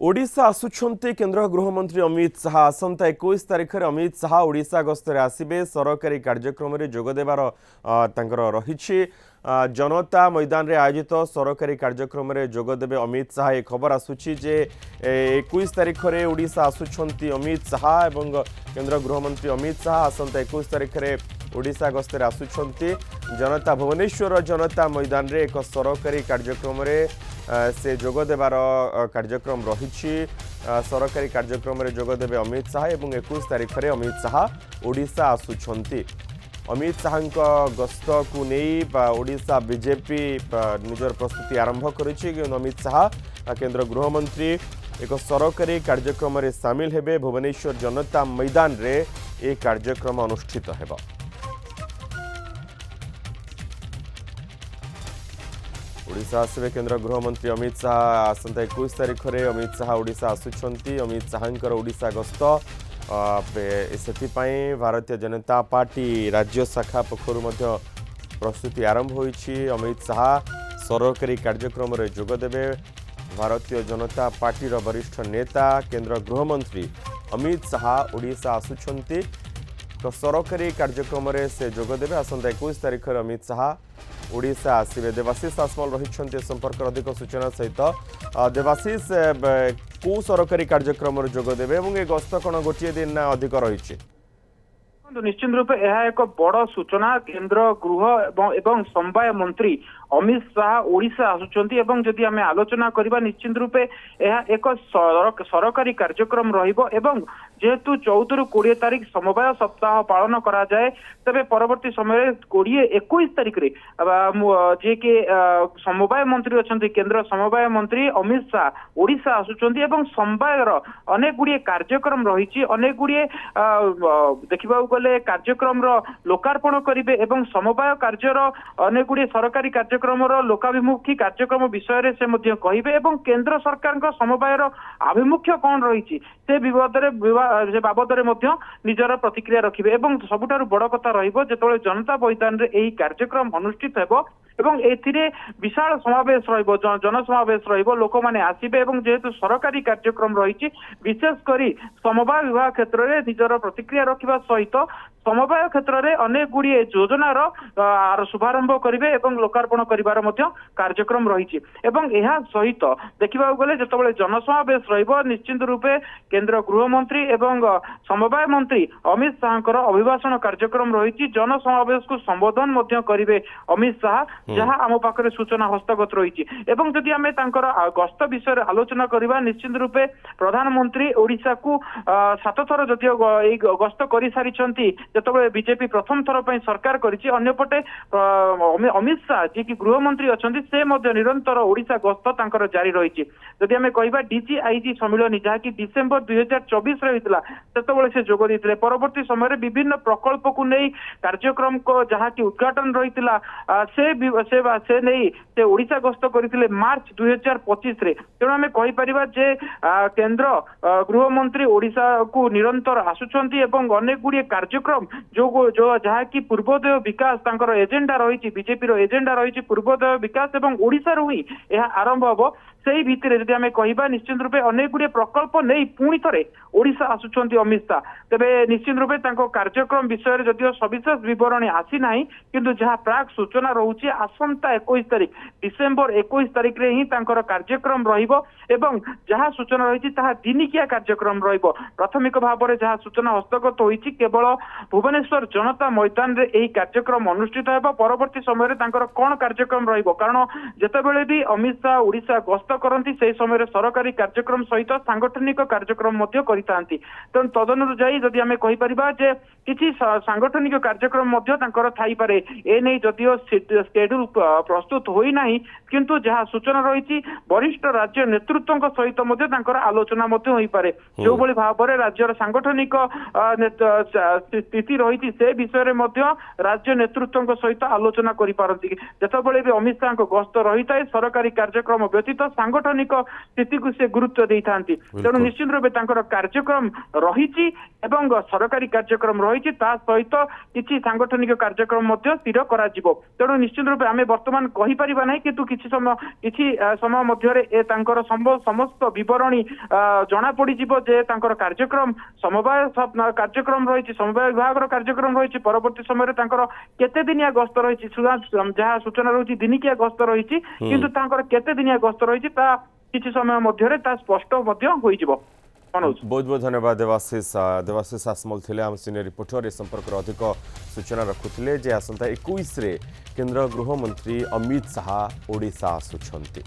ओडिशा आसुछन्ते केंद्र गृहमंत्री अमित शाह आसंता 21 तारिख में अमित शाह ओडिशा गस्तर आसबे सरकारी कार्यक्रम में जोगदेवार रही जनता मैदान रे आयोजित सरकारी कार्यक्रम में जोगदेवे अमित शाह। एक खबर आसुची जे 21 तारिख में ओडिशा आसुछन्ति अमित शाह एवं केंद्र गृहमंत्री अमित शाह आसंता 21 तारिख में ओडिशा गस्तर आसुछन्ति जनता भुवनेश्वर जनता मैदान रे एक सरकारी कार्यक्रम में से जोगदेवार कार्यक्रम रही सरकारी कार्यक्रम में जोगदेवे अमित शाह एवं 21 तारिख में अमित शाह ओडिशा आसुछन्ति। अमित शाह गस्त को नहीं ओडिशा बीजेपी निजर प्रस्तुति आरंभ करिछि। अमित शाह केंद्र गृहमंत्री एक सरकारी कार्यक्रम में सामिल हेबे। भुवनेश्वर जनता मैदान रे ए कार्यक्रम अनुष्ठित हेबा। ओडिशा आसबे केंद्र गृहमंत्री अमित शाह आसंता 21 तारिख में अमित शाह ओडिशा आसुछन्ति। अमित शाहंकर ओडिशा गस्त से भारतीय जनता पार्टी राज्य शाखा पक्षर प्रस्तुति आरंभ होइछि। अमित शाह सरकारी कार्यक्रम में जोगदेवे। भारतीय जनता पार्टी वरिष्ठ नेता केंद्र गृहमंत्री अमित शाह ओडिशा आसुछन्ति। सरकारी कार्यक्रम में से जोगदेवे। आसंता 21 तारिख में अमित शाह ओडिशा आसबे। देवाशीष आसमल रही संपर्क अधिक सूचना सहित। देवाशीष को सरकारी कार्यक्रम में जोगदेवे और ये गस्त कौन गोटे दिन ना अधिक रही? निश्चित रूपे यह एक बड़ सूचना। केंद्र गृह एवं समवाय मंत्री अमित शाह ओडिशा आसुचंती एवं जदि आमे आलोचना करबा निश्चित रूपे यह एक सरकारी कार्यक्रम रहिबो एवं जेहेतु 14 रु 20 तारिख समवाय सप्ताह पालन करा जाए तबे परवर्ती समय 21 तारिख रे जे के समवाय मंत्री अछंती केंद्र समवाय मंत्री अमित शाह ओडिशा आसुचंती एवं समवायर अनेक गुडी कार्यक्रम रहिछि। अनेक गुडी देखिबा गले कार्यक्रम रो लोकार्पण करिवे एवं समवाय कार्यर अनेक गुडी सरकारी कार्यक्रम लोकाभिमुखी कार्यक्रम विषय से मध्य कहिबे एवं केंद्र सरकार समवायर आभिमुख्य कौन रही से बाबद निजर प्रतिक्रिया रखिबे। एवं सबुठारु बड़ कथा रहिबो जेतबेले जनता मैदान रे एही कार्यक्रम अनुष्ठित हेबो एवं एथिरे विशाल समावेश रहिबो जनसमावेश रहिबो लोक माने आसीबे एवं जेहेतु सरकारी कार्यक्रम रही विशेष करी समवाय विभाग क्षेत्र में निजर प्रतिक्रिया रखिबा सहित समवाय क्षेत्र में अनेक गुडी योजनार शुभारंभ करेंगे एवं लोकार्पण करिवार कार्यक्रम रही सहित देखा गले जितेबाला जनसमावेश रहिबो निश्चित रूपे केंद्र गृहमंत्री एवं समवाय मंत्री अमित शाह अभिभाषण कार्यक्रम रही जनसमावेश को संबोधन करेंगे अमित शाह जहां आम पाखे सूचना हस्तगत रही। जदि आम गस्त विषय आलोचना करवा निश्चित रूपे प्रधानमंत्री ओडिशा को 7 थर जदिव गस्त कर सारी जिते बीजेपी प्रथम थर पर सरकार करपटे अमित शाह जी की गृहमंत्री अच्छा से निरंतर ओडिशा गस्त जारी रही। जदि आम कह डीजीआईजी सम्मिलन जहाँकि डिसेम्बर 2024 से जोग देते परवर्ती समय विभिन्न प्रकल्प को नहीं कार्यक्रम को जहाँकि उद्घाटन रही से नहीं से ओडिशा गस्त करते मार्च 2025 रे। तेणु आम कहीपर जे केंद्र गृहमंत्री ओडिशा को निरंतर आसुचंती एवं अनेक गुडी कार्यक्रम जो जहाँकि पूर्वोदय विकास तांकर एजेंडा रही बीजेपी एजेंडा रही पूर्वोदय विकास एवं ओडिशा रु ही यह आरंभ हम से भितर जदि आम कह निश्चित रूपे अनेक गुडी प्रकल्प नहीं पुणी थे ओडिशा आसुचंती अमित शाह तेबे निश्चित रूपे कार्यक्रम विषय जदिव सविशेष बरणी आसी ना किंतु जहाँ प्राक सूचना रोचे आसंता 21 तारिख डिसेम्बर 21 तारिख रे ही कार्यक्रम रहिबो एवं जहाँ सूचना रही दिनिकिया कार्यक्रम रहिबो। प्राथमिक भाव में जहाँ सूचना हस्तगत होईछि केवल भुवनेश्वर जनता मैदान रे एही कार्यक्रम अनुष्ठित हेबो। परवर्ती समय कौन कार्यक्रम रहिबो कारण जेतेबेले भी अमित शाह ओडिशा गस्त करती से समय सरकारी कार्यक्रम सहित सांगठनिक कार्यक्रम करितांती। तेणु तदनुଯାୟୀ जदि आम कहीपर जे किसी सांगठनिक कार्यक्रम थाई पारे ए नहीं जदिव शेड्यूल प्रस्तुत होना किंतु जहाँ सूचना रही वरिष्ठ राज्य नेतृत्व सहित आलोचना हो पारे जो भली भाव में राज्यर सांगठनिक स्थिति रही से विषय में राज्य नेतृत्व सहित आलोचना करें। जितेबाला भी अमित शाह गस्त रही है सरकारी कार्यक्रम व्यतीत सांगठनिक स्थिति को से गुरुत्व देई थांती तेणु निश्चित रूपे तांकर कार्यक्रम रहिछि एवं सरकारी कार्यक्रम रहिछि ता सहित किछि सांगठनिक कार्यक्रम मध्य स्थिर करा जिवो तेणु निश्चित रूपे आमे वर्तमान कहि परिबा नै किंतु किछि समय मध्य रे तांकर समस्त विवरणी जना पड़ी जिवो जे तांकर कार्यक्रम समवाय कार्यक्रम रहिछि समवाय विभाग कार्यक्रम रहिछि परवर्ती समय रे तांकर केते दिनिया गस्त रहिछि जहाँ सूचना रहिछि दिनिकिया गस्त रहिछि किंतु तांकर केते दिनिया गस्त रहिछि ता किछि समय मध्य रे ता स्पष्ट मध्य होई जिवो मनोज बहुत बहुत धन्यवाद देवाशीष आसमल थे आम सीनियर रिपोर्टर ए संपर्क अधिक सूचना रखुले जे आसंता 21 रे केंद्र गृहमंत्री अमित शाह ओडिशा आसुछंती।